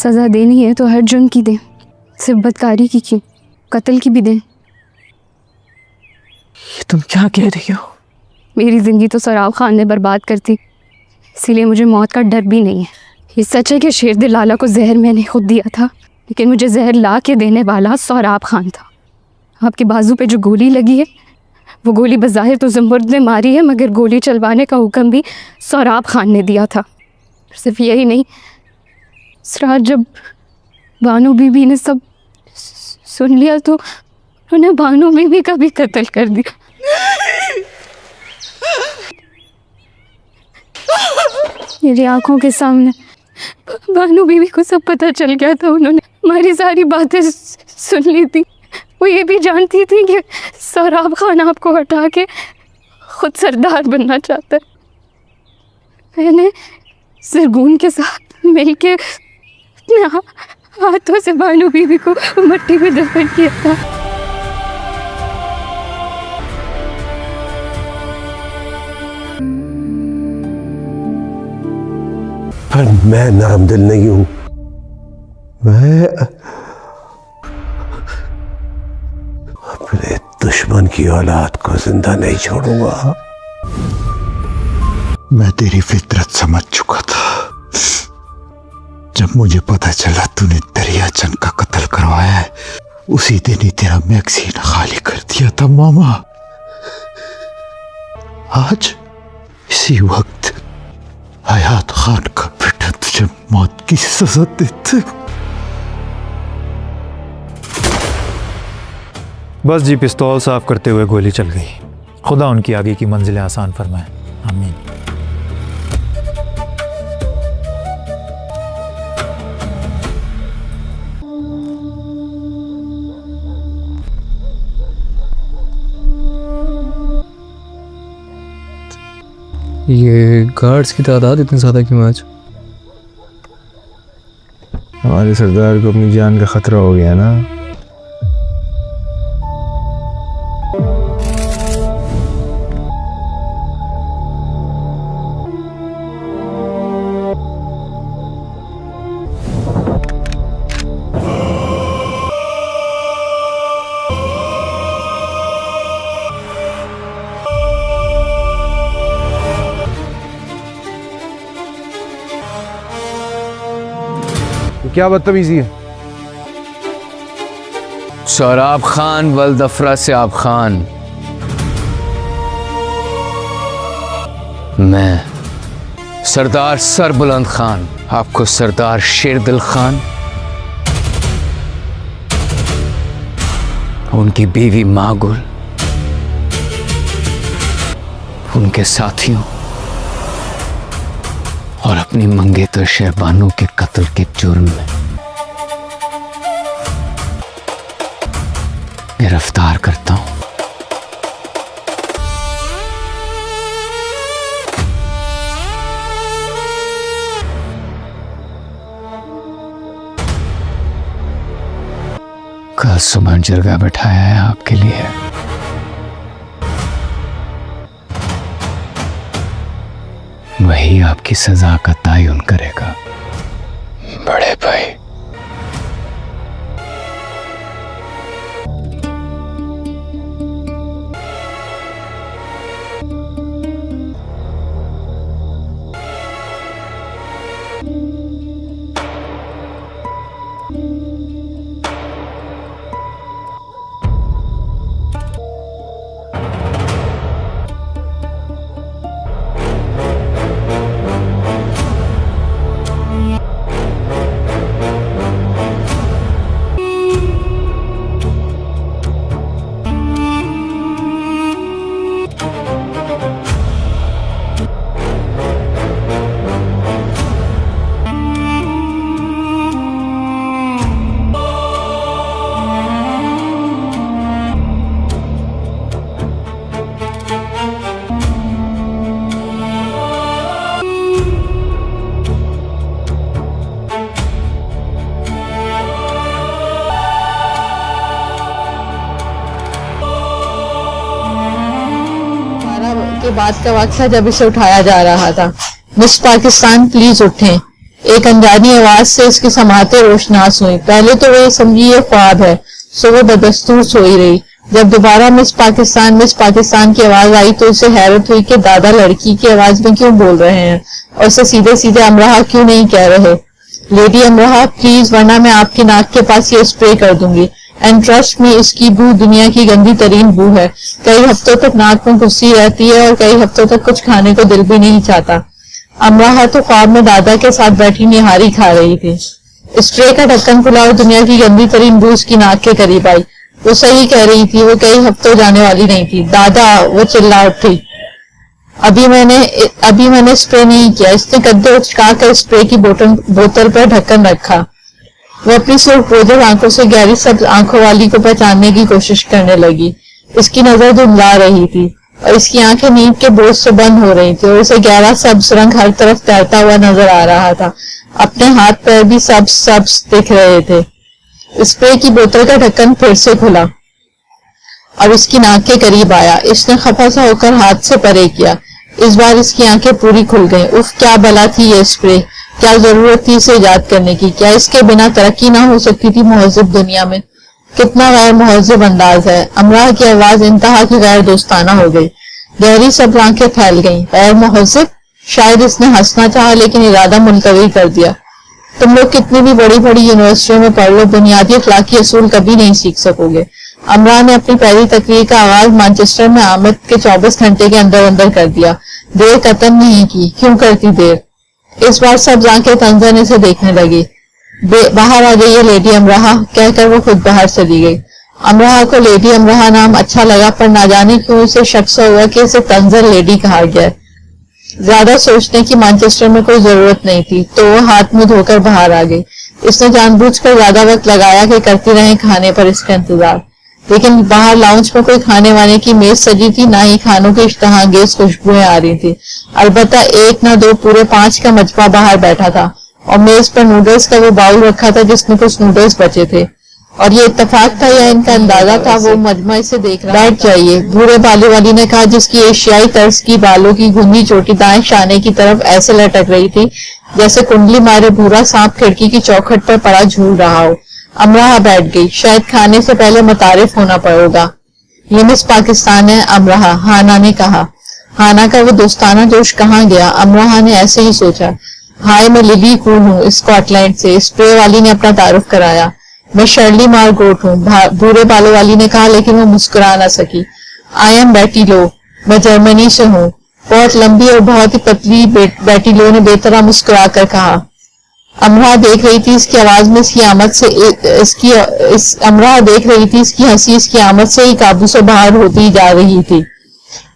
سزا دینی ہے تو ہر جرم کی دیں، صرف بدکاری کی کیوں، قتل کی بھی دیں۔ یہ تم کیا کہہ رہی ہو؟ میری زندگی تو سہراب خان نے برباد کر دی، اسی لیے مجھے موت کا ڈر بھی نہیں ہے۔ یہ سچ ہے کہ شیر دل لالا کو زہر میں نے خود دیا تھا، لیکن مجھے زہر لا کے دینے والا سہراب خان تھا۔ آپ کے بازو پہ جو گولی لگی ہے وہ گولی بظاہر تو زمرد نے ماری ہے، مگر گولی چلوانے کا حکم بھی سہراب خان نے دیا تھا۔ صرف یہی نہیں، اس رات جب بانو بی بی نے سب سن لیا تو انہوں نے بانو بی بی کا بھی قتل کر دیا۔ میری آنکھوں کے سامنے بانو بی بی کو سب پتہ چل گیا تھا، انہوں نے ہماری ساری باتیں سن لی تھی۔ وہ یہ بھی جانتی تھی کہ سہراب خان آپ کو ہٹا کے خود سردار بننا چاہتا ہے۔ میں نے سرگون کے ساتھ مل کے اپنے ہاتھوں سے بانو بی بی کو مٹی میں دفن کیا تھا۔ پر میں نرم دل نہیں ہوں، میں اپنے دشمن کی اولاد کو زندہ نہیں چھوڑوں گا۔ میں تیری فطرت سمجھ چکا تھا جب مجھے پتہ چلا تو نے دریا چند کا قتل کروایا ہے، اسی دن ہی تیرا میگزین خالی کر دیا تھا ماما۔ آج اسی وقت حیات خان کا بیٹا تجھے موت کی سزا دیتے۔ بس جی، پستول صاف کرتے ہوئے گولی چل گئی۔ خدا ان کی آگے کی منزلیں آسان فرمائے، آمین۔ یہ گارڈز کی تعداد اتنی زیادہ کیوں آج؟ ہمارے سردار کو اپنی جان کا خطرہ ہو گیا نا۔ کیا بدتمیزی ہے؟ سہراب خان ولد افراسیاب خان، میں سردار سر بلند خان آپ کو سردار شیر دل خان، ان کی بیوی ماں گل، ان کے ساتھیوں اور اپنی منگیتر شہبانو کے قتل کے جرم میں گرفتار کرتا ہوں۔ کل صبح جرگہ بٹھایا ہے آپ کے لیے، وہی آپ کی سزا کا تعین کرے گا بڑے بھائی۔ کے بعد کا وقت تھا جب اسے اٹھایا جا رہا تھا۔ مس پاکستان پلیز اٹھیں، ایک انجانی آواز سے اس کے سماعتیں روشناس ہوئی. پہلے تو وہ یہ سمجھی یہ خواب ہے، سو وہ بدستور سوئی رہی. جب دوبارہ مس پاکستان کی آواز آئی تو اسے حیرت ہوئی کہ دادا لڑکی کی آواز میں کیوں بول رہے ہیں اور اسے سیدھے سیدھے امراہ کیوں نہیں کہہ رہے. لیڈی امراہ پلیز، ورنہ میں آپ کی ناک کے پاس یہ اسپرے کر دوں گی. اینڈ ٹرسٹ میں اس کی بو دنیا کی گندی ترین بو ہے. کئی ہفتوں تک ناک میں گھسی رہتی ہے اور کئی ہفتوں تک کچھ کھانے کو دل بھی نہیں چاہتا. امراہ تو خواب میں دادا کے ساتھ بیٹھی نہاری کھا رہی تھی. اسپرے کا ڈھکن کھلا اور دنیا کی گندی ترین بو اس کی ناک کے قریب آئی. وہ صحیح کہہ رہی تھی، وہ کئی ہفتوں جانے والی نہیں تھی. دادا، وہ چلا اٹھی، ابھی میں نے اسپرے نہیں کیا. اس نے قدے اچکا کر اسپرے کی بوتل پر ڈھکن رکھا. وہ اپنی سرخ بوجھل آنکھوں سے گہری سبز آنکھوں والی کو پہچاننے کی کوشش کرنے لگی. اس کی نظر دھندلا رہی تھی اور اس کی آنکھیں نیند کے بوجھ سے بند ہو رہی تھی اور اسے گہرا سبز رنگ ہر طرف تیرتا ہوا نظر آ رہا تھا. اپنے ہاتھ پیر بھی سبز دکھ رہے تھے. اسپرے کی بوتل کا ڈھکن پھر سے کھلا اور اس کی ناک کے قریب آیا. اس نے خفا سا ہو کر ہاتھ سے پرے کیا. اس بار اس کی آنکھیں پوری کھل گئیں. اف، کیا بلا تھی یہ اسپرے! کیا ضرورت تھی اسے ایجاد کرنے کی؟ کیا اس کے بنا ترقی نہ ہو سکتی تھی مہذب دنیا میں؟ کتنا غیر مہذب انداز ہے! امراہ کی آواز انتہا کی غیر دوستانہ ہو گئی. گہری سب آنکھیں پھیل گئیں. غیر مہذب؟ شاید اس نے ہنسنا چاہا لیکن ارادہ ملتوی کر دیا. تم لوگ کتنی بھی بڑی بڑی یونیورسٹیوں میں پڑھ لو، بنیادی اخلاقی اصول کبھی نہیں سیکھ سکو گے. امراہ نے اپنی پہلی تقریر کا آغاز مانچسٹر میں آمد کے 24 گھنٹے کے اندر کر دیا. دیر قطن نہیں کی. کیوں کرتی دیر؟ اس بار سب آنکھیں تنزن سے دیکھنے لگی. باہر آ گئی ہے لیڈی امراہ، کہہ کر وہ خود باہر چلی گئی. امراہ کو لیڈی امراہ نام اچھا لگا، پر نہ جانے کیوں اسے شک سا ہوا کہ اسے تنزن لیڈی کہا گیا. زیادہ سوچنے کی مانچسٹر میں کوئی ضرورت نہیں تھی، تو وہ ہاتھ منہ دھو کر باہر آ گئی. اس نے جان بوجھ کر زیادہ وقت لگایا کہ کرتی رہیں کھانے پر اس کا انتظار. لیکن باہر لاؤنج میں کوئی کھانے وانے کی میز سجی تھی، نہ ہی کھانوں کی اشتہا انگیز خوشبوئیں آ رہی تھی. البتہ ایک نہ دو، پورے 5 کا مجمع باہر بیٹھا تھا اور میز پر نوڈلز کا وہ باؤل رکھا تھا جس میں کچھ نوڈلز بچے تھے. اور یہ اتفاق تھا یا ان کا اندازہ تھا، وہ مجمع اسے دیکھ رہا. بیٹھ جائیے، بوڑھے بالوں والی نے کہا، جس کی ایشیائی طرز کی بالوں کی گھنی چوٹی دائیں شانے کی طرف ایسے لٹک رہی تھی جیسے کنڈلی مارے بھورا سانپ کھڑکی کی چوکھٹ پر پڑا جھول رہا ہو. امراہ بیٹھ گئی. شاید کھانے سے پہلے متعارف ہونا پڑے گا. یہ مس پاکستان ہے امراہ، ہانا نے کہا. ہانا کا وہ دوستانہ جوش کہاں گیا؟ امراہ نے ایسے ہی سوچا. ہائے، میں للی کول ہوں، اسکاٹ لینڈ سے. اسپرے والی نے اپنا تعارف کرایا. میں شرلی مارگوٹ ہوں، بھورے بالوں والی نے کہا، لیکن وہ مسکرا نہ سکی. آئی ایم بیٹی لو، میں جرمنی سے ہوں. بہت لمبی اور بہت ہی پتلی بیٹی لو نے بے طرح مسکرا کر کہا. امراہ دیکھ رہی تھی اس کی آواز میں امراہ دیکھ رہی تھی اس کی ہنسی اس کی آمد سے ہی قابو سے باہر ہوتی جا رہی تھی.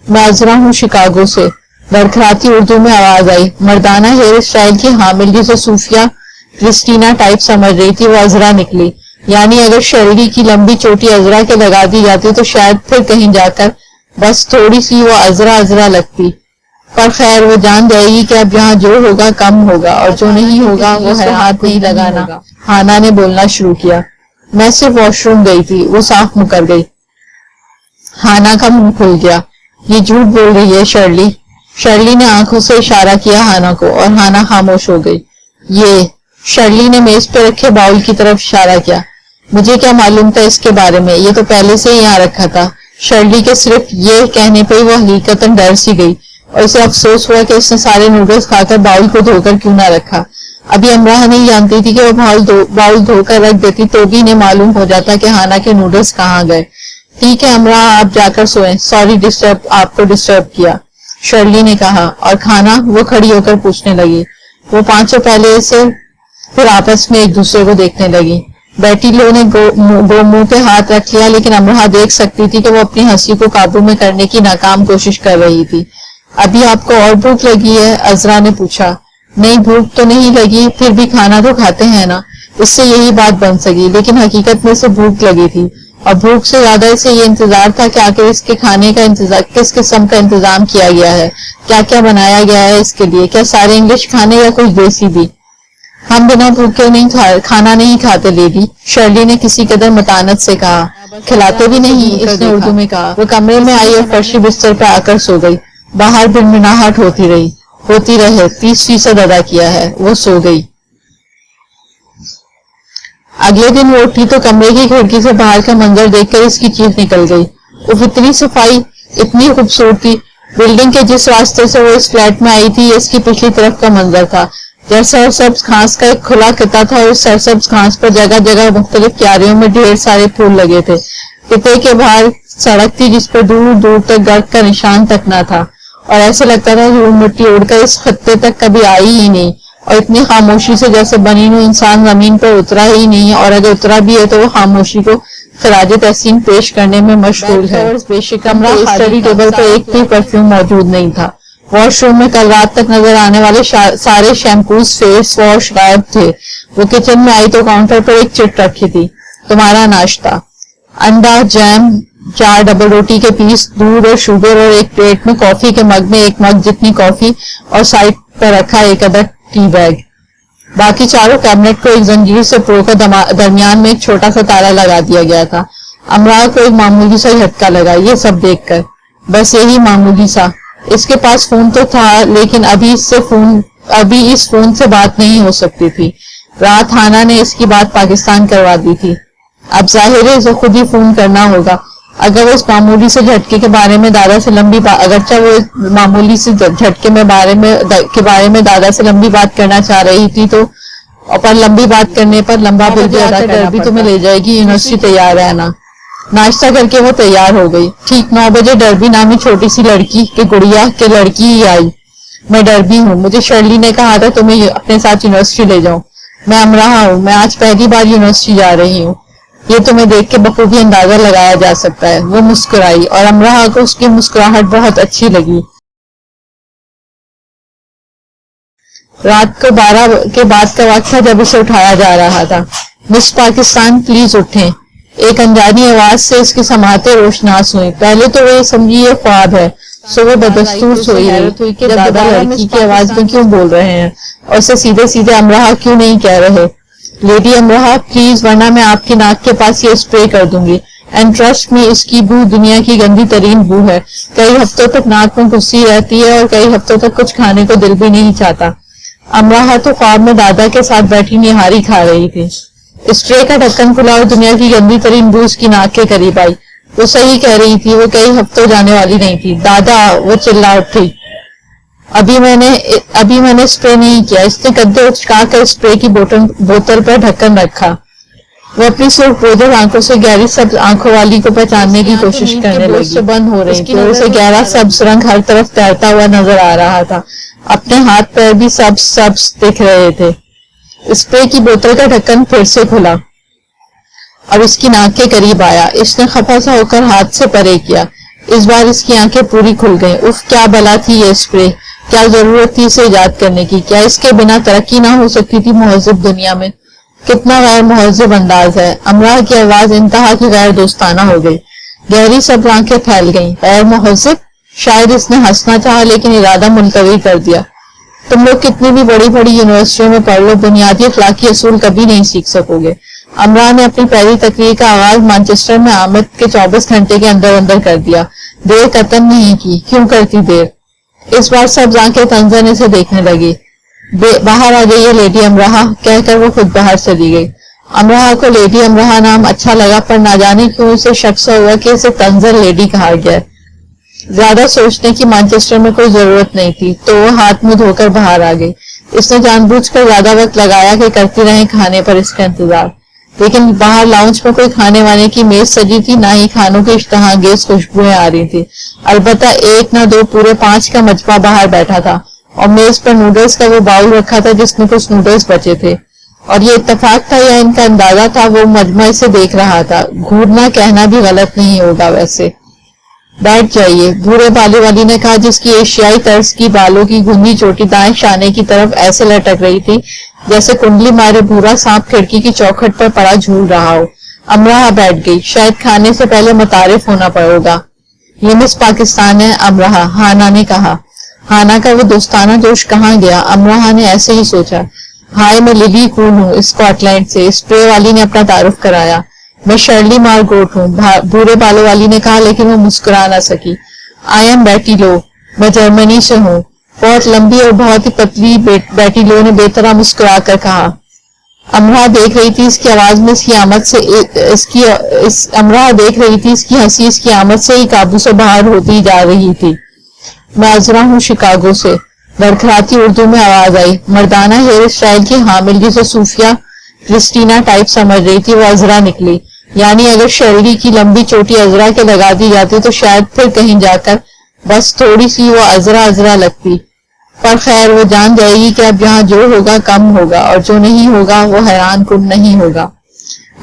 میں عذرا ہوں شکاگو سے، لڑکھڑاتی اردو میں آواز آئی. مردانہ ہیئر اسٹائل کی حامل جسے صوفیہ کرسٹینا ٹائپ سمجھ رہی تھی، وہ عذرا نکلی. یعنی اگر شرلی کی لمبی چوٹی عذرا کے لگا دی جاتی تو شاید پھر کہیں جا کر بس تھوڑی سی وہ عذرا لگتی. پر خیر، وہ جان جائے گی کہ اب یہاں جو ہوگا کم ہوگا اور جو نہیں ہوگا وہ ہے ہاتھ نہیں لگانا. ہانا نے بولنا شروع کیا. میں صرف واش روم گئی تھی. وہ صاف مکر گئی. ہانا کا منہ کھل گیا. یہ جھوٹ بول رہی ہے شرلی. شرلی نے آنکھوں سے اشارہ کیا ہانا کو اور ہانا خاموش ہو گئی. یہ شرلی نے میز پہ رکھے باؤل کی طرف اشارہ کیا. مجھے کیا معلوم تھا اس کے بارے میں؟ یہ تو پہلے سے ہی یہاں رکھا تھا. شرلی کے صرف یہ کہنے پہ وہ حقیقتاً ڈر سی گئی اور اسے افسوس ہوا کہ اس نے سارے نوڈلز کھا کر باؤل کو دھو کر کیوں نہ رکھا. ابھی امراہ نہیں جانتی تھی کہ وہ باؤل دھو کر رکھ دیتی تو بھی انہیں معلوم ہو جاتا کہ ہانا کے نوڈلز کہاں گئے. ٹھیک ہے امراہ، آپ جا کر سوئیں. سوری آپ کو ڈسٹرب کیا، شرلی نے کہا. اور کھانا؟ وہ کھڑی ہو کر پوچھنے لگی. وہ پانچوں پہلے سے پھر آپس میں ایک دوسرے کو دیکھنے لگی. بیٹی لو نے منہ پہ ہاتھ رکھ لیا، لیکن امراہ دیکھ سکتی تھی کہ وہ اپنی ہنسی کو قابو میں کرنے کی ناکام کوشش کر رہی تھی. ابھی آپ کو اور بھوک لگی ہے؟ عذرا نے پوچھا. نہیں، بھوک تو نہیں لگی، پھر بھی کھانا تو کھاتے ہیں نا. اس سے یہی بات بن سکی، لیکن حقیقت میں سے بھوک لگی تھی اور بھوک سے زیادہ اسے یہ انتظار تھا کہ آخر اس کے کھانے کا کس قسم کا انتظام کیا گیا ہے، کیا کیا بنایا گیا ہے اس کے لیے. کیا سارے انگلش کھانے یا کچھ دیسی بھی؟ ہم بنا بھوکے کھانا نہیں کھاتے لیڈی، شرلی نے کسی قدر متانت سے کہا. کھلاتے بھی نہیں، اس نے اردو میں کہا. وہ کمرے میں آئی اور فرشی بستر پہ آ کر سو گئی. باہر بنبناہٹ ہوتی رہے. 30% ادا کیا ہے. وہ سو گئی. अगले दिन वो उठी तो कमरे की खिड़की से बाहर का मंजर देखकर इसकी चीख निकल गई। वो इतनी सफाई, इतनी खूबसूरती। बिल्डिंग के जिस रास्ते से वो इस फ्लैट में आई थी, इसकी पिछली तरफ का मंजर था। जैसे सरसब्ज घास का एक खुला किता था और उस सरसब्ज घास पर जगह जगह मुख्तलिफ क्यारियों में ढेर सारे फूल लगे थे। किते के बाहर सड़क थी जिस पर दूर दूर तक गर्द का निशान तक न था, और ऐसे लगता था धूल मिट्टी उड़कर इस खत्ते तक कभी आई ही नहीं, और इतनी खामोशी से जैसे बनी हुई इंसान जमीन पर उतरा ही नहीं, और अगर उतरा भी है तो वो खामोशी को खराज तहसीन पेश करने में मशगूल है। कमरा स्टडी टेबल पर एक भी परफ्यूम मौजूद नहीं था। वॉशरूम में कल रात तक नजर आने वाले सारे शैम्पूज, फेस वॉश गायब थे। वो किचन में आई तो काउंटर पर एक चिट रखी थी, तुम्हारा नाश्ता, अंडा, जैम, 4 डबल रोटी के पीस, दूध और शुगर, और एक प्लेट में कॉफी के मग में 1 मग जितनी कॉफी, और साइड पर रखा एक अदर टी बैग। बाकी चारों कैबिनेट को एक जंजीर से प्रोकर दरमियान में एक छोटा सा ताला लगा दिया गया था। अमरा को एक मामूली सा झटका लगा ये सब देखकर, बस यही मामूली सा। इसके पास फोन तो था, लेकिन अभी इस फोन से बात नहीं हो सकती थी। रात हाना ने इसकी बात पाकिस्तान करवा दी थी। अब जाहिर है इसे खुद ही फोन करना होगा। अगर वो इस मामूली से झटके के बारे में दादा से लंबी बात दादा से लंबी बात करना चाह रही थी तो, पर लंबी बात करने पर लंबा बिल भी अदा करना भी तुम्हें ले जाएगी, यूनिवर्सिटी तैयार रहना। नाश्ता करके वो तैयार हो गई। ठीक 9 बजे डरबी नामी छोटी सी लड़की के गुड़िया के लड़की ही आई। मैं डरबी हूँ, मुझे शर्ली ने कहा था तुम्हें अपने साथ यूनिवर्सिटी ले जाऊं। मैं अमराहा हूँ, मैं आज पहली बार यूनिवर्सिटी जा रही हूँ। ये तुम्हें देख के बखूबी अंदाजा लगाया जा सकता है। वो मुस्कुराई और अमराहा को उसकी मुस्कुराहट बहुत अच्छी लगी। रात को 12 के बाद का वक्त था जब इसे उठाया जा रहा था। मिस पाकिस्तान प्लीज उठें। एक अनजानी आवाज से इसके समाते रोशनास हुई। पहले तो वो समझी ये ख्वाब है, सो वो बदस्तूर सोई रही कि दादा लड़की की आवाज में क्यों बोल रहे हैं और उसे सीधे सीधे अमराहा क्यों नहीं कह रहे। लेडी अमराहा प्लीज, वरना मैं आपकी नाक के पास ये स्प्रे कर दूंगी। एंड ट्रस्ट मी, इसकी बू दुनिया की गंदी तरीन बू है। कई हफ्तों तक नाक में घुसी रहती है और कई हफ्तों तक कुछ खाने को दिल भी नहीं चाहता। अमराहा तो ख्वाब में दादा के साथ बैठी निहारी खा रही थी। स्प्रे का ढक्कन खुला और दुनिया की गंदी तरीन बू उसकी नाक के करीब आई। वो सही कह रही थी, वो कई हफ्तों जाने वाली नहीं थी। दादा, वो चिल्ला उठी, अभी मैंने स्प्रे नहीं किया। इसने कद्दे उचकाकर स्प्रे की बोतल पर ढक्कन रखा। वो अपनी सिर्फ बोझल आंखों से गहरी सब्ज आंखों वाली को पहचानने की कोशिश करने लगी। बंद हो रही थी, उसे गहरा सब्ज रंग हर तरफ तैरता हुआ नजर आ रहा था। अपने हाथ पैर भी सब्ज दिख रहे थे। स्प्रे की बोतल का ढक्कन फिर से खुला और इसकी नाक के करीब आया। इसने खफा सा होकर हाथ से परे किया। इस बार इसकी आंखें पूरी खुल गईं। उफ, क्या बला थी ये स्प्रे, क्या जरूरत थी इसे इजाद करने की। क्या इसके बिना तरक्की ना हो सकती थी मुहज़्ज़ब दुनिया में। कितना गैर मुहज़्ज़ब अंदाज है। अमरा की आवाज इंतहा की गैर दोस्ताना हो गई। गहरी सब आंखें फैल गईं। गैर मुहज़्ज़ब, शायद इसने हंसना चाहा लेकिन इरादा मुलतवी कर दिया। तुम लोग कितनी भी बड़ी बड़ी यूनिवर्सिटियों में पढ़ लो, बुनियादी अखलाकी असूल कभी नहीं सीख सकोगे। अमरा ने अपनी पहली तकरीर का आगाज मैनचेस्टर में आमद के 24 घंटे के अंदर अंदर कर दिया। देर कतन नहीं की, क्यों करती देर। इस बार सब आंखें तंजन से देखने लगी। बाहर आ गई है लेडी अमराहा, कहकर वो खुद बाहर चली गई। अमराहा को लेडी अमराहा नाम अच्छा लगा, पर ना जाने क्यों उसे शक सा हुआ कि इसे तंजन लेडी कहा गया। ज्यादा सोचने की मैनचेस्टर में कोई जरूरत नहीं थी, तो वो हाथ मुंह धोकर बाहर आ गई। इसने जानबूझकर ज्यादा वक्त लगाया कि करती रहे खाने पर इसका इंतजार। लेकिन बाहर लाउंज में कोई खाने वाने की मेज सजी थी, ना ही खानों की इश्तहाअंगेज खुशबुएं आ रही थी। अलबत्ता 1 ना 2 पूरे 5 का मजबा बाहर बैठा था और मेज पर नूडल्स का वो बाउल रखा था जिसमें कुछ नूडल्स बचे थे। और ये इत्तेफाक था या इनका अंदाजा था, वो मजमा इसे देख रहा था। घूरना कहना भी गलत नहीं होगा वैसे। बैठ जाइए, बूढ़े बालों वाली ने कहा, जिसकी एशियाई तर्ज की बालों की गुंदी चोटी दाएं शाने की तरफ ऐसे लटक रही थी जैसे कुंडली मारे भूरा सांप खिड़की की चौखट पर पड़ा झूल रहा हो। अमराहा बैठ गई। शायद खाने से पहले मुतारिफ होना पड़ेगा। ये मिस पाकिस्तान है अमराहा, हाना ने कहा। हाना का वो दोस्ताना जोश कहाँ गया, अमराहा ने ऐसे ही सोचा। हाय, मैं लिली कूल हूँ स्कॉटलैंड से, स्प्रे वाली ने अपना तारुफ कराया। मैं शर्ली मार्गोट हूँ, बूढ़े बालों वाली ने कहा, लेकिन वो मुस्कुरा ना सकी। आई एम बेटी लो, मैं जर्मनी से हूँ। बहुत लंबी और बहुत ही पतली बेटी लो ने बेतरा मुस्कुरा कर कहा। امراہ دیکھ رہی تھی اس کی آواز میں اس کی آمد سے امراہ دیکھ رہی تھی اس کی ہنسی اس کی آمد سے ہی قابو سے باہر ہوتی جا رہی تھی. میں عذرا ہوں شکاگو سے. لڑکھڑاتی اردو میں آواز آئی. مردانہ ہیئر اسٹائل کی حامل جسے صوفیہ کرسٹینا ٹائپ سمجھ رہی تھی وہ عذرا نکلی. یعنی اگر شرلی کی لمبی چوٹی عذرا کے لگا دی جاتی تو شاید پھر کہیں جا کر بس تھوڑی سی وہ عذرا لگتی. پر خیر وہ جان جائے گی کہ اب یہاں جو ہوگا کم ہوگا اور جو نہیں ہوگا وہ حیران کن نہیں ہوگا.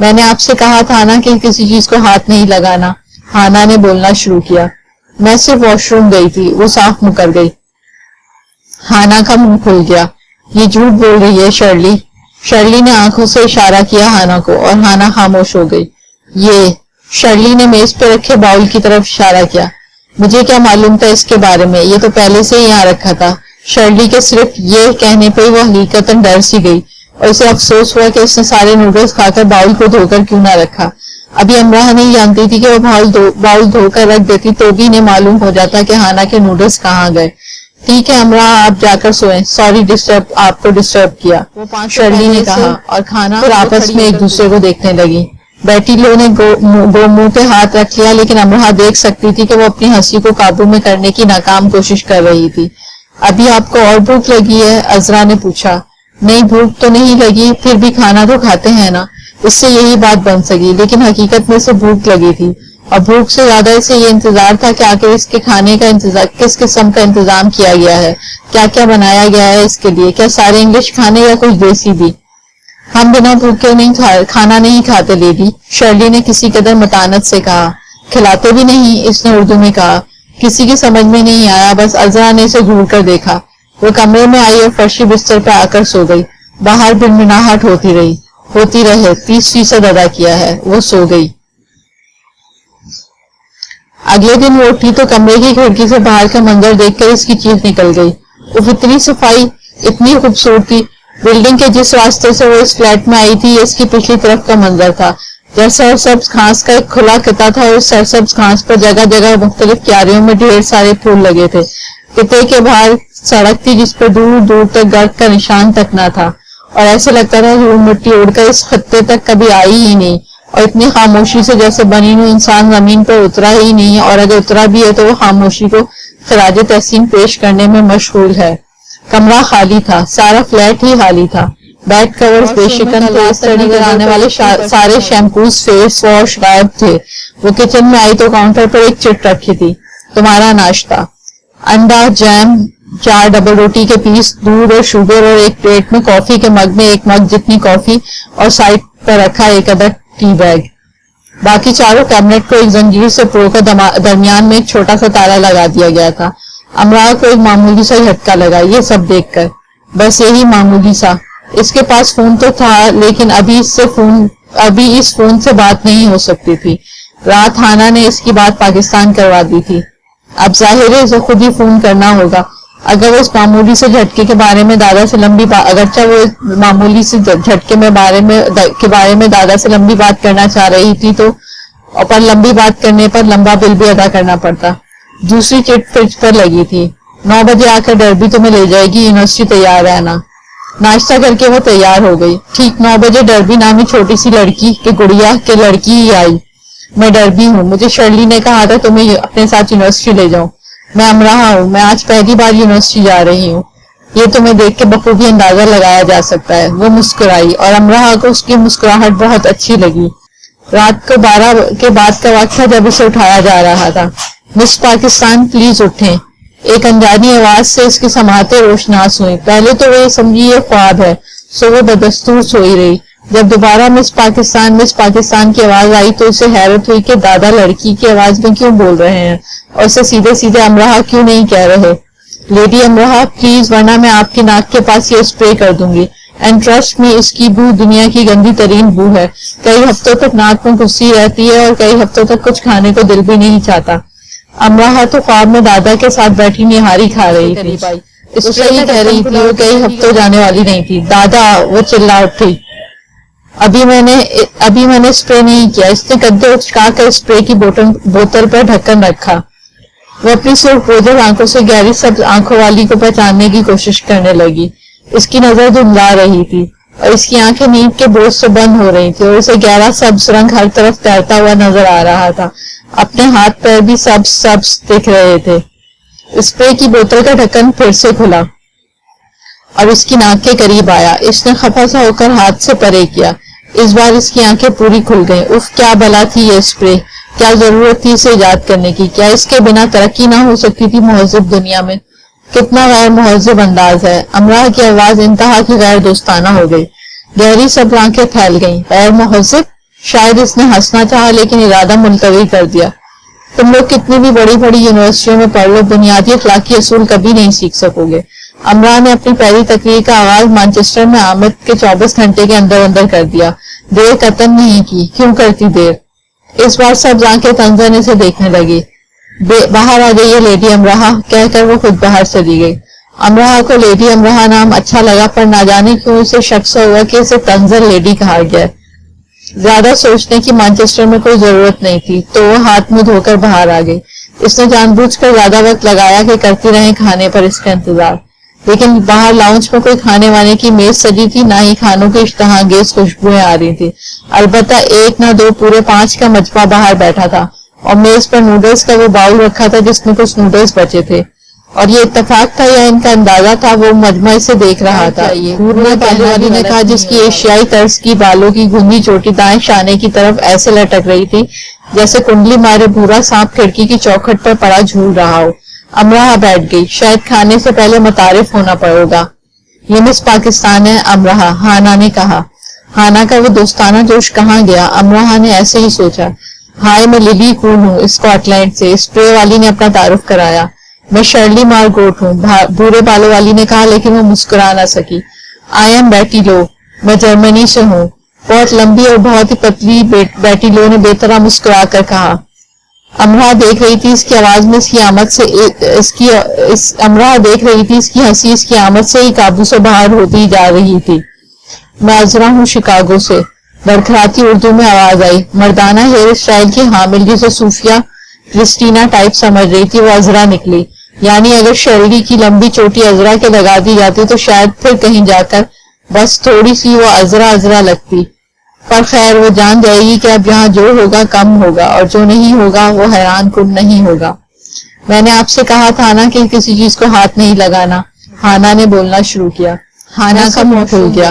میں نے آپ سے کہا تھا نا کہ کسی چیز کو ہاتھ نہیں لگانا. ہانا نے بولنا شروع کیا. میں صرف واش روم گئی تھی. وہ صاف مکر گئی. ہانا کا منہ کھل گیا. یہ جھوٹ بول رہی ہے شرلی. شرلی نے آنکھوں سے اشارہ کیا ہانا کو اور ہانا خاموش ہو گئی. یہ شرلی نے میز پہ رکھے باؤل کی طرف اشارہ کیا. مجھے کیا معلوم تھا اس کے بارے میں. یہ تو پہلے سے ہی یہاں رکھا تھا. شرلی کے صرف یہ کہنے پہ وہ حقیقتاً ڈر سی گئی اور اسے افسوس ہوا کہ اس نے سارے نوڈلز کھا کر باؤل کو دھو کر کیوں نہ رکھا. ابھی امراہ نہیں جانتی تھی کہ وہ باؤل دھو کر رکھ دیتی تو بھی انہیں معلوم ہو جاتا کہ ہانا کے نوڈلز کہاں گئے. ٹھیک ہے امراہ آپ جا کر سوئیں. سوری آپ کو ڈسٹرب کیا شرلی نے کہا اور کھانا پھر آپس میں ایک دوسرے کو دیکھنے لگی. بیٹی لو نے گو منہ پہ ہاتھ رکھ لیا لیکن امراہ دیکھ سکتی تھی کہ وہ اپنی ہنسی کو قابو میں کرنے کی ناکام کوشش کر رہی تھی. ابھی آپ کو اور بھوک لگی ہے عذرا نے پوچھا. نہیں بھوک تو نہیں لگی پھر بھی کھانا تو کھاتے ہیں نا. اس سے یہی بات بن سکی لیکن حقیقت میں سے بھوک لگی تھی اور بھوک سے زیادہ اسے یہ انتظار تھا کہ آخر اس کے کھانے کا کس قسم کا انتظام کیا گیا ہے. کیا کیا بنایا گیا ہے اس کے لیے. کیا سارے انگلش کھانے یا کچھ دیسی بھی. ہم بنا بھوکے کھانا نہیں کھاتے لیڈی. شرلی نے کسی قدر متانت سے کہا. کھلاتے بھی نہیں اس نے اردو میں کہا. کسی کی سمجھ میں نہیں آیا. بس عذرا نے اسے گھور کر دیکھا. وہ کمرے میں آئی اور فرشی بستر پہ آ کر سو گئی. باہر بنبناہٹ ہوتی رہے 30% ادا کیا ہے. وہ سو گئی. اگلے دن وہ اٹھی تو کمرے کی کھڑکی سے باہر کا منظر دیکھ کر اس کی چیخ نکل گئی. وہ اتنی صفائی اتنی خوبصورتی. بلڈنگ کے جس راستے سے وہ اس فلیٹ میں آئی تھی اس کی پچھلی طرف کا منظر تھا. سرسبز گھاس کا ایک کھلا خطہ تھا اور اس سرسبز گھاس پر جگہ جگہ مختلف کیاریوں میں ڈھیر سارے پھول لگے تھے. خطے کے باہر سڑک تھی جس پر دور دور تک گرد کا نشان تک نہ تھا اور ایسے لگتا تھا کہ وہ مٹی اڑ کر اس خطے تک کبھی آئی ہی نہیں اور اتنی خاموشی سے جیسے بنی ہوئی انسان زمین پر اترا ہی نہیں اور اگر اترا بھی ہے تو وہ خاموشی کو خراج تحسین پیش کرنے میں مشغول ہے. کمرہ خالی تھا. سارا فلیٹ ہی خالی تھا. بیڈ کورز بے شکن تھے. اسٹڈی کرانے والے سارے شیمپوز فیس واش غائب تھے. وہ کچن میں آئی تو کاؤنٹر پر ایک چٹ رکھی تھی. تمہارا ناشتہ. انڈا جیم 4 ڈبل روٹی کے پیس دودھ اور شوگر اور ایک پلیٹ میں کافی کے مگ میں 1 مگ جتنی کافی اور سائڈ پر رکھا 1 عدد ٹی بیگ. باقی چاروں کیبنٹ کو ایک زنجیر سے پرو کر درمیان میں ایک چھوٹا سا تالا لگا دیا گیا تھا. امراہ کو ایک معمولی سا جھٹکا لگا یہ سب دیکھ کر. بس یہی معمولی سا. اس کے پاس فون تو تھا لیکن ابھی اس فون سے بات نہیں ہو سکتی تھی. رات ہانا نے اس کی بات پاکستان کروا دی تھی. اب ظاہر ہے اسے خود ہی فون کرنا ہوگا. اگر وہ اس معمولی سے جھٹکے کے بارے میں دادا سے اگرچہ وہ معمولی سے جھٹکے کے بارے میں دادا سے لمبی بات کرنا چاہ رہی تھی تو پر لمبی بات کرنے پر لمبا بل بھی ادا کرنا پڑتا. دوسری چٹ فریج پر لگی تھی. 9 بجے آ کر ڈربی تمہیں لے جائے گی. یونیورسٹی تیار رہنا. ناشتہ کر کے وہ تیار ہو گئی. ٹھیک 9 بجے ڈربی نامی چھوٹی سی لڑکی کے گڑیا کے لڑکی ہی آئی. میں ڈربی ہوں. مجھے شرلی نے کہا تھا تمہیں اپنے ساتھ یونیورسٹی لے جاؤں. میں امراہ ہوں. میں آج پہلی بار یونیورسٹی جا رہی ہوں. یہ تمہیں دیکھ کے بخوبی اندازہ لگایا جا سکتا ہے. وہ مسکرائی اور امراہ کو اس کی مسکراہٹ بہت اچھی لگی. رات کو 12 کے بعد کا وقت تھا جب اسے اٹھایا جا رہا تھا. مس پاکستان پلیز اٹھیں. ایک انجانی آواز سے اس کے سماعتیں روشناس ہوئیں. پہلے تو وہ یہ سمجھی یہ خواب ہے سو وہ بدستور سوئی رہی. جب دوبارہ مس پاکستان کی آواز آئی تو اسے حیرت ہوئی کہ دادا لڑکی کی آواز میں کیوں بول رہے ہیں اور اسے سیدھے سیدھے امراہ کیوں نہیں کہہ رہے. لیڈی امراہ پلیز ورنہ میں آپ کی ناک کے پاس یہ اسپرے کر دوں گی. اینڈ ٹرسٹ می اس کی بو دنیا کی گندی ترین بو ہے. کئی ہفتوں تک ناک میں گھسی رہتی ہے اور کئی ہفتوں تک کچھ کھانے کو دل بھی نہیں چاہتا. امراہ تو خواب میں دادا کے ساتھ بیٹھی نہاری کھا رہی تھی. اسپرے ہی کہہ رہی تھی. وہ کئی ہفتوں جانے والی نہیں تھی. دادا وہ چلا اٹھی. ابھی میں نے اسپرے نہیں کیا. اس نے قدے اچکا کر اسپرے کی بوتل پر ڈھکن رکھا. وہ اپنی سرخ بوجھل آنکھوں سے گہری سبز آنکھوں والی کو پہچاننے کی کوشش کرنے لگی. اس کی نظر دھندلا رہی تھی. और इसकी आंखें नींद के बोझ से बंद हो रही थी और इसे गहरा सब्ज रंग हर तरफ तैरता हुआ नजर आ रहा था। अपने हाथ पैर भी सब्ज सब्ज दिख रहे थे। स्प्रे की बोतल का ढक्कन फिर से खुला और इसकी नाक के करीब आया। इसने खफा सा होकर हाथ से परे किया। इस बार इसकी आंखें पूरी खुल गईं। उफ, क्या बला थी ये स्प्रे, क्या जरूरत थी इसे इजाद करने की। क्या इसके बिना तरक्की ना हो सकती थी महज़िब दुनिया में। कितना गैर महज़िब अंदाज है। अमरा की आवाज इंतहा की गैर दोस्ताना हो गई। गहरी सब आंखें फैल गईं। गैर महज़िब? शायद इसने हंसना चाहा लेकिन इरादा मुलतवी कर दिया। तुम लोग कितनी भी बड़ी बड़ी यूनिवर्सिटियों में पढ़ लो, बुनियादी अखलाकी असूल कभी नहीं सीख सकोगे। अमरा ने अपनी पहली तकरीर का आगाज मैनचेस्टर में आमद के 24 घंटे के अंदर अंदर कर दिया। देर कतन नहीं की, क्यों करती देर। इस बार सब आंखें तंजन से देखने लगी। बाहर आ गई है लेडी अमराहा, कहकर वो खुद बाहर चली गई। अमराहा को लेडी अमराहा नाम अच्छा लगा, पर ना जाने क्यों उसे शक सा हुआ कि इसे तंजन लेडी कहा गया। ज्यादा सोचने की मैनचेस्टर में कोई जरूरत नहीं थी, तो वो हाथ मुंह धोकर बाहर आ गई। इसने जानबूझकर ज्यादा वक्त लगाया कि करती रहे खाने पर इसका इंतजार। लेकिन बाहर लाउंज में कोई खाने वाने की मेज सजी थी, ना ही खानों की इश्तहाअंगेज खुशबुएं आ रही थी। अलबत्ता एक ना दो पूरे 5 का मजबा बाहर बैठा था और मेज पर नूडल्स का वो बाउल रखा था जिसमें कुछ नूडल्स बचे थे। और ये इत्तेफाक था या इनका अंदाजा था, वो मजमा इसे देख रहा था। पूर्व पहले वाली ने कहा, जिसकी एशियाई तर्ज की बालों की घुंघी चोटी दाएं शाने की तरफ ऐसे लटक रही थी जैसे कुंडली मारे भूरा सांप खिड़की की चौखट पर पड़ा झूल रहा हो। अमराहा बैठ गई। शायद खाने से पहले मुतारिफ होना पड़ेगा। ये मिस पाकिस्तान है अमराहा, हाना ने कहा। हाना का वो दोस्ताना जोश कहाँ गया? अमराहा ने ऐसे ही सोचा। हाय, मैं लिली कून हूँ स्कॉटलैंड से, स्प्रे वाली ने अपना तारुफ कराया। मैं शर्ली मार्गोट हूँ, भूरे बालों वाली ने कहा, लेकिन वो मुस्कुरा ना सकी। आई एम बेटी लो, मैं जर्मनी से हूँ। बहुत लंबी और बहुत ही पतली बेटी लो ने बेतरह मुस्कुरा कर कहा। अमरा देख रही थी इसकी आवाज में इसकी आमद से अमरा देख रही थी इसकी हंसी इसकी आमद से ही काबू से बाहर होती जा रही थी। मैं अजरा हूँ शिकागो से, बरखराती उर्दू में आवाज आई। मर्दाना हेयर स्टाइल की हामिल जिसे सूफिया क्रिस्टीना टाइप समझ रही थी, वो अजरा निकली। यानी अगर शर्ली की लंबी चोटी अजरा के लगा दी जाती तो शायद फिर कहीं जाकर बस थोड़ी सी वो अजरा अजरा लगती। पर खैर, वो जान जाएगी कि अब यहाँ जो होगा कम होगा और जो नहीं होगा वो हैरान कुन नहीं होगा। मैंने आपसे कहा था ना कि किसी चीज को हाथ नहीं लगाना। हाना ने बोलना शुरू किया। हाना का मुंह खुल गया।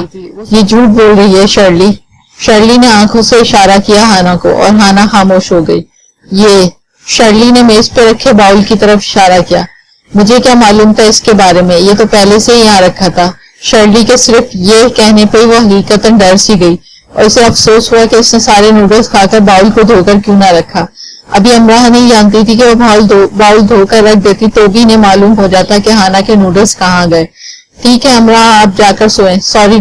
ये झूठ बोल रही है शर्ली। शर्ली ने आंखों से इशारा किया हाना को और हाना खामोश हो गई। ये शर्ली ने मेज पे रखे बाउल की तरफ इशारा किया। मुझे क्या मालूम था इसके बारे में, ये तो पहले से ही यहाँ रखा था। शर्ली के सिर्फ ये कहने पे वो हकीकतन डर सी गई और इसे अफसोस हुआ कि इसने सारे नूडल्स खाकर बाउल को धोकर क्यों ना रखा। अभी अमराह नहीं जानती थी कि वो बाउल धोकर रख देती तो भी इन्हें मालूम हो जाता कि हाना के नूडल्स कहाँ गए। ठीक है अमराह, आप जाकर सोएं। सॉरी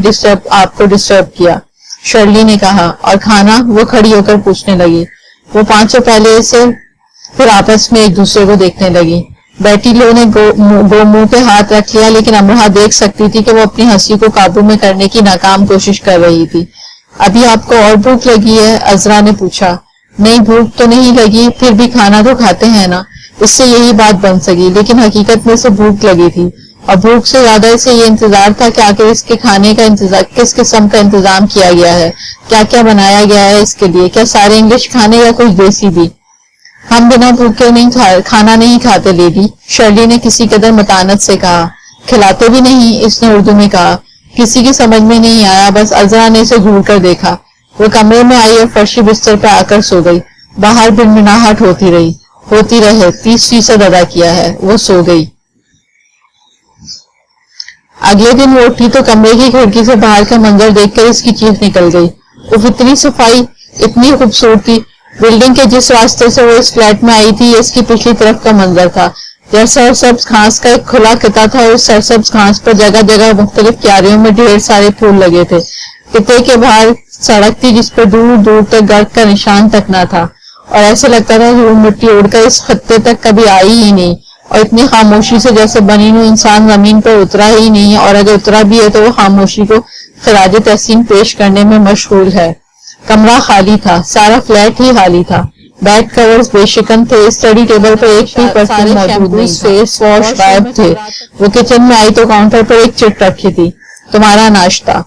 आपको डिस्टर्ब किया, शर्ली ने कहा। और खाना? वो खड़ी होकर पूछने लगी। वो पांचों पहले से फिर आपस में एक दूसरे को देखने लगी। बेटी लो ने गो मुंह पे हाथ रख लिया, लेकिन अमराह देख सकती थी कि वो अपनी हंसी को काबू में करने की नाकाम कोशिश कर रही थी। अभी आपको और भूख लगी है? अजरा ने पूछा। नहीं, भूख तो नहीं लगी, फिर भी खाना तो खाते हैं ना। इससे यही बात बन सकी, लेकिन हकीकत में से भूख लगी थी और भूख से ज्यादा इसे ये इंतजार था कि आखिर इसके खाने का इंतजार किस किस्म का इंतजाम किया गया है, क्या क्या बनाया गया है इसके लिए। क्या सारे इंग्लिश खाने या कुछ देसी भी? हम बिना भूखे नहीं खाना नहीं खाते लेडी, शर्ली ने किसी कदर मतानत से कहा। खिलाते भी नहीं, इसने उर्दू में कहा। किसी की समझ में नहीं आया, बस अजरा ने इसे घूर कर देखा। वो कमरे में आई और फर्शी बिस्तर पर आकर सो गई। बाहर भिनभिनाहट होती रहे। 30% अदा किया है। वो सो गई। अगले दिन वो उठी तो कमरे की खिड़की से बाहर का मंजर देखकर इसकी चीख निकल गई। वो इतनी सफाई, इतनी खूबसूरती। बिल्डिंग के जिस रास्ते से वो इस फ्लैट में आई थी, इसकी पिछली तरफ का मंजर था। जैसे सरसब्ज घास का एक खुला किता था और उस सरसब्ज घास पर जगह जगह मुख्तलिफ क्यारियों में ढेर सारे फूल लगे थे। किते के बाहर सड़क थी जिस पर दूर दूर तक गर्द का निशान तक न था और ऐसे लगता था कि वो मिट्टी उड़कर इस खत्ते तक कभी आई ही नहीं और इतनी खामोशी से जैसे बनी हुई इंसान जमीन पर उतरा ही नहीं, और अगर उतरा भी है तो वो खामोशी को खराज तहसीन पेश करने में मशगूल है। कमरा खाली था, सारा फ्लैट ही खाली था। बेड कवर्स बेशिकन थे, स्टडी टेबल पर एक भी परफ्यूम मौजूद नहीं, फेस वॉश गायब थे। वो किचन में आई तो काउंटर पर एक चिट रखी थी, तुम्हारा नाश्ता।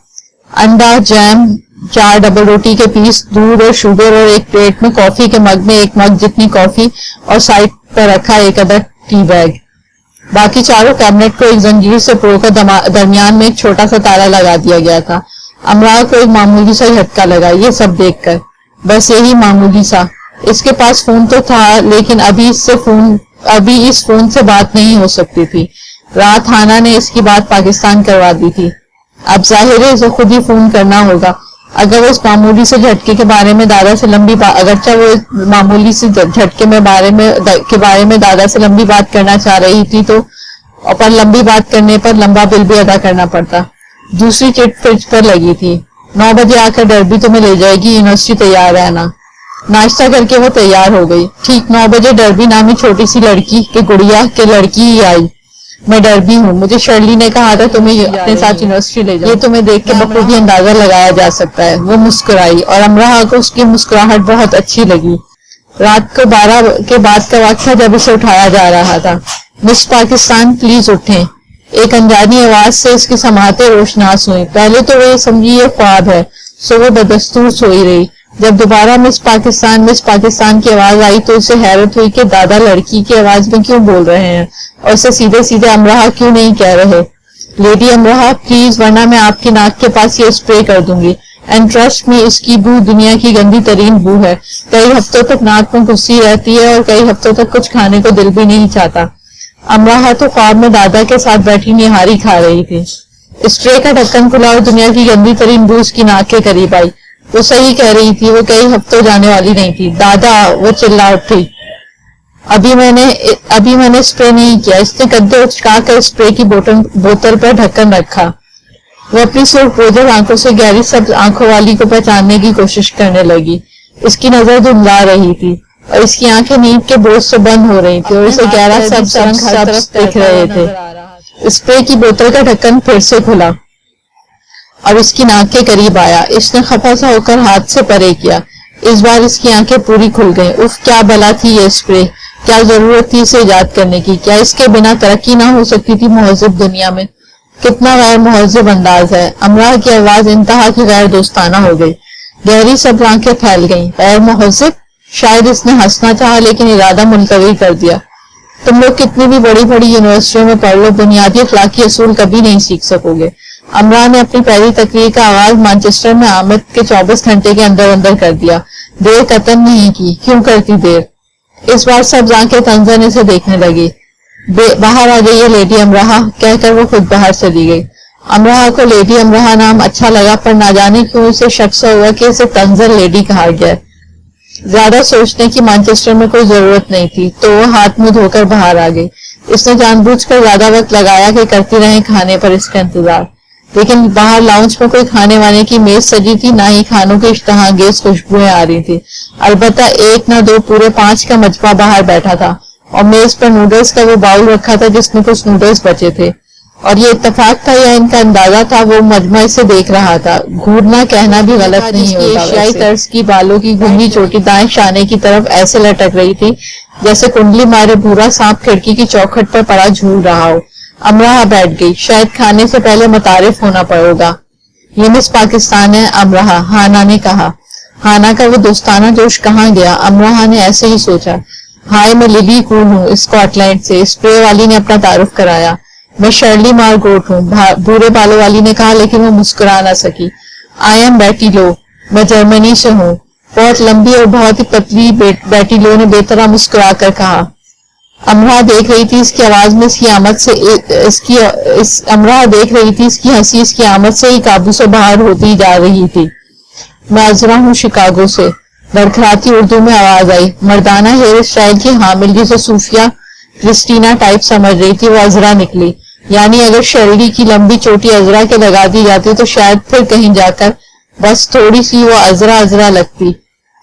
अंडा, जैम, 4 डबल रोटी के पीस, दूध और शुगर और एक प्लेट में कॉफी के मग में 1 मग जितनी कॉफी और साइड पर रखा 1 अदद टी बैग। बाकी चारों कैबिनेट को एक जंजीर से पुरोकर दरमियान में एक छोटा सा ताला लगा दिया गया था। अमरा को एक मामूली सा झटका लगा ये सब देखकर। बस यही मामूली सा। इसके पास फोन तो था लेकिन अभी इस फोन से बात नहीं हो सकती थी। रात हाना ने इसकी बात पाकिस्तान करवा दी थी। अब जाहिर है इसे खुद ही फोन करना होगा। अगर वो इस मामूली से झटके के बारे में दादा से लंबी बात अगरचा वो इस मामूली से झटके में बारे में दादा से लंबी बात करना चाह रही थी तो पर लंबी बात करने पर लंबा बिल भी अदा करना पड़ता। दूसरी चिट फ्रिज पर लगी थी। 9 बजे आकर डरबी तुम्हें ले जाएगी, यूनिवर्सिटी तैयार रहना। नाश्ता करके वो तैयार हो गई। ठीक 9 बजे डरबी नामी छोटी सी लड़की के गुड़िया के लड़की ही आई। मैं डरबी हूँ, मुझे शर्ली ने कहा था तुम्हें अपने साथ यूनिवर्सिटी ले जाओ। ये तुम्हें देख के बखूबी अंदाजा लगाया जा सकता है। वो मुस्कुराई और अमरा को उसकी मुस्कुराहट बहुत अच्छी लगी। रात को 12 के बाद का वक्त था जब इसे उठाया जा रहा था। मिस पाकिस्तान प्लीज उठें। एक अनजानी आवाज से इसके समाते रोशनास हुई। पहले तो वो समझी ये ख्वाब है, सो वो बदस्तूर सोई रही। जब दोबारा मिस पाकिस्तान की आवाज आई तो उसे हैरत हुई कि दादा लड़की की आवाज में क्यों बोल रहे हैं और उसे सीधे सीधे अमराह क्यों नहीं कह रहे। लेडी अमराह प्लीज, वरना मैं आपकी नाक के पास ये स्प्रे कर दूंगी। एंड ट्रस्ट मी, इसकी बू दुनिया की गंदी तरीन बू है। कई हफ्तों तक नाक में घुसी रहती है और कई हफ्तों तक कुछ खाने को दिल भी नहीं चाहता। अमराह तो ख्वाब में दादा के साथ बैठी निहारी खा रही थी। स्प्रे का ढक्कन खुला और दुनिया की गंदी तरीन बू उसकी नाक के करीब आई। वो सही कह रही थी, वो कई हफ्तों जाने वाली नहीं थी। दादा, वो चिल्ला उठी, अभी मैंने स्प्रे नहीं किया। इसने कद्दे उचकाकर स्प्रे की बोतल पर ढक्कन रखा। वो अपनी सिर्फ बोझल आंखों से गहरी सब्ज आंखों वाली को पहचानने की कोशिश करने लगी। इसकी नजर धुंधला रही थी और इसकी आंखें नींद के बोझ से बंद हो रही थी और इसे गहरा सब्ज दिख रहे थे। स्प्रे की बोतल का ढक्कन फिर से खुला और इसकी नाक के करीब आया। इसने खफा सा होकर हाथ से परे किया। इस बार इसकी आंखें पूरी खुल गईं। उफ, क्या बला थी ये स्प्रे, क्या जरूरत थी इसे इजाद करने की। क्या इसके बिना तरक्की ना हो सकती थी महज़िब दुनिया में। कितना गैर महज़िब अंदाज है। अमरा की आवाज इंतहा की गैर दोस्ताना हो गई। गहरी सब आंखें फैल गईं। गैर महज़िब, शायद इसने हंसना चाहा लेकिन इरादा मुलतवी कर दिया। तुम लोग कितनी भी बड़ी बड़ी यूनिवर्सिटियों में पढ़ लो, बुनियादी अखलाकी असूल कभी नहीं सीख सकोगे। अमरा ने अपनी पहली तकरीर का आगाज मैनचेस्टर में आमद के 24 घंटे के अंदर कर दिया। देर कतन नहीं की, क्यों करती देर। इस बार सब आंखें तंजन से देखने लगी। बाहर आ गई है लेडी अमराह, कहकर वो खुद बाहर चली गई। अमराह को लेडी अमराह नाम अच्छा लगा, पर ना जाने क्यों उसे शक सा हुआ कि इसे तंजन लेडी कहा गया। ज्यादा सोचने की मैनचेस्टर में कोई जरूरत नहीं थी, तो वो हाथ मुंह धोकर बाहर आ गई। इसने जानबूझकर ज्यादा वक्त लगाया कि करती रहे खाने पर इसका इंतजार। लेकिन बाहर लाउंज में कोई खाने वाने की मेज सजी थी, ना ही खानों की इश्तहांगेज खुशबुएं आ रही थी। अलबत्ता 1 ना 2 पूरे 5 का मजमा बाहर बैठा था और मेज पर नूडल्स का वो बाउल रखा था जिसमें कुछ नूडल्स बचे थे। और ये इत्तेफाक था या इनका अंदाजा था, वो मजमा इसे देख रहा था। घूरना कहना भी गलत नहीं होगा। एशियाई तर्ज की बालों की घुंघी चोटी दाएं शाने की तरफ ऐसे लटक रही थी जैसे कुंडली मारे भूरा सांप खिड़की की चौखट पर पड़ा झूल रहा हो। अमराह बैठ गई। शायद खाने से पहले मुतारिफ होना पड़ेगा। ये मिस पाकिस्तान है अमराह, हाना ने कहा। हाना का वो दोस्ताना जोश कहाँ गया, अमराह ने ऐसे ही सोचा। हाय, मैं लिली कूल हूँ स्कॉटलैंड से, स्प्रे वाली ने अपना तारुफ कराया। मैं शर्ली मार्गोट हूँ, भूरे बालों वाली ने कहा, लेकिन वो मुस्कुरा ना सकी। आई एम बेटी लो, मैं जर्मनी से हूँ। बहुत लंबी और बहुत ही पतली बेटी लो ने बेतरह मुस्कुरा कर कहा। अमराह देख रही थी इसकी आवाज में इसकी आमद से अमराह देख रही थी इसकी हंसी इसकी आमद से ही काबू से बाहर होती जा रही थी। मैं अजरा हूँ शिकागो से, लड़खड़ाती उर्दू में आवाज आई। मर्दाना हेयर स्टाइल की हामिल जिसे सूफिया क्रिस्टीना टाइप समझ रही थी, वो अजरा निकली। यानी अगर शर्ली की लंबी चोटी अजरा के लगा दी जाती तो शायद फिर कहीं जाकर बस थोड़ी सी वो अजरा लगती।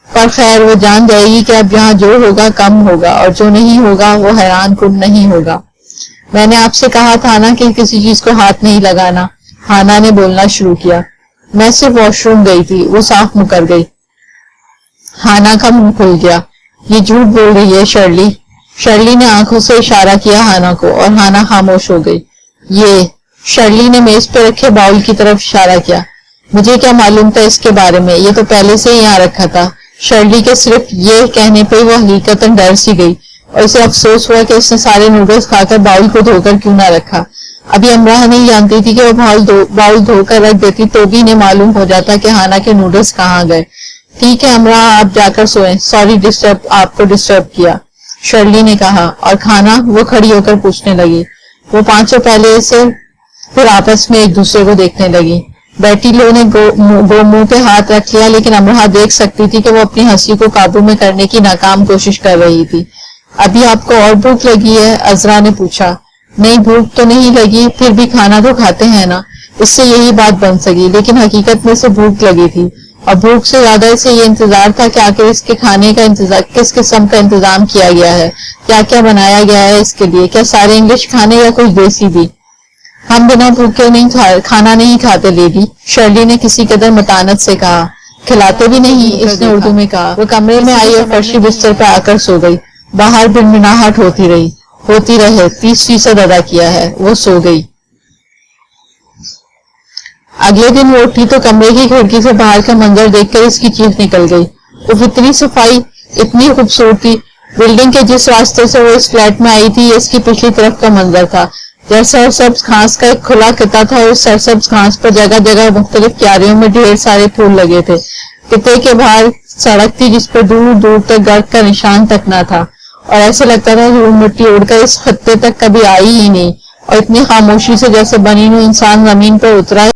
पर खैर, वो जान जाएगी कि अब यहाँ जो होगा कम होगा और जो नहीं होगा वो हैरान कुन नहीं होगा। मैंने आपसे कहा था ना कि किसी चीज को हाथ नहीं लगाना, हाना ने बोलना शुरू किया। मैं सिर्फ वॉशरूम गई थी, वो साफ मुकर गई। हाना का मुंह खुल गया। ये झूठ बोल रही है शर्ली। शर्ली ने आंखों से इशारा किया हाना को और हाना खामोश हो गई। ये शर्ली ने मेज पे रखे बाउल की तरफ इशारा किया। مجھے کیا معلوم تھا اس کے بارے میں، یہ تو پہلے سے ہی یہاں رکھا تھا۔ شرلی کے صرف یہ کہنے پہ وہ حقیقتاً ڈر سی گئی اور اسے افسوس ہوا کہ اس نے سارے نوڈلز کھا کر باؤل کو دھو کر کیوں نہ رکھا۔ ابھی امراہ نہیں جانتی تھی کہ وہ باؤل دھو کر رکھ دیتی تو بھی انہیں معلوم ہو جاتا کہ ہانا کے نوڈلز کہاں گئے۔ ٹھیک ہے امراہ، آپ جا کر سوئیں، سوری آپ کو ڈسٹرب کیا، شرلی نے کہا۔ اور کھانا؟ وہ کھڑی ہو کر پوچھنے لگی۔ وہ پانچوں پہلے سے پھر آپس میں ایک دوسرے کو دیکھنے لگی۔ بیٹی لو نے منہ پہ ہاتھ رکھ لیا، لیکن امراہ دیکھ سکتی تھی کہ وہ اپنی ہنسی کو قابو میں کرنے کی ناکام کوشش کر رہی تھی۔ ابھی آپ کو اور بھوک لگی ہے؟ عذرا نے پوچھا۔ نہیں بھوک تو نہیں لگی، پھر بھی کھانا تو کھاتے ہیں نا۔ اس سے یہی بات بن سکی، لیکن حقیقت میں سے بھوک لگی تھی، اور بھوک سے زیادہ اسے یہ انتظار تھا کہ آخر اس کے کھانے کا کس قسم کا انتظام کیا گیا ہے، کیا کیا بنایا گیا ہے اس کے لیے، کیا سارے انگلش کھانے یا کچھ دیسی بھی۔ ہم بنا بھوکے کھانا نہیں کھاتے لیڈی، شرلی نے کسی قدر متانت سے کہا۔ کھلاتے بھی نہیں، اس نے اردو میں کہا۔ وہ کمرے میں آئی اور فرشی بستر پہ آ کر سو گئی۔ باہر بنبناہٹ ہوتی رہے، 30% ادا کیا ہے، وہ سو گئی۔ اگلے دن وہ اٹھی تو کمرے کی کھڑکی سے باہر کا منظر دیکھ کر اس کی چیخ نکل گئی۔ وہ اتنی صفائی، اتنی خوبصورتی، بلڈنگ کے جس راستے سے وہ اس فلیٹ میں آئی تھی یہ اس کی پچھلی طرف کا منظر تھا۔ جیسا سرسبز گھاس کا ایک کھلا خطہ تھا، اور اس سرسبز گھاس پر جگہ جگہ مختلف کیاریوں میں ڈھیر سارے پھول لگے تھے۔ خطے کے باہر سڑک تھی جس پر دور دور تک گرد کا نشان تک نہ تھا، اور ایسے لگتا تھا کہ وہ مٹی اڑ کر اس خطے تک کبھی آئی ہی نہیں، اور اتنی خاموشی سے جیسے بنی ہوئی انسان زمین پر اترا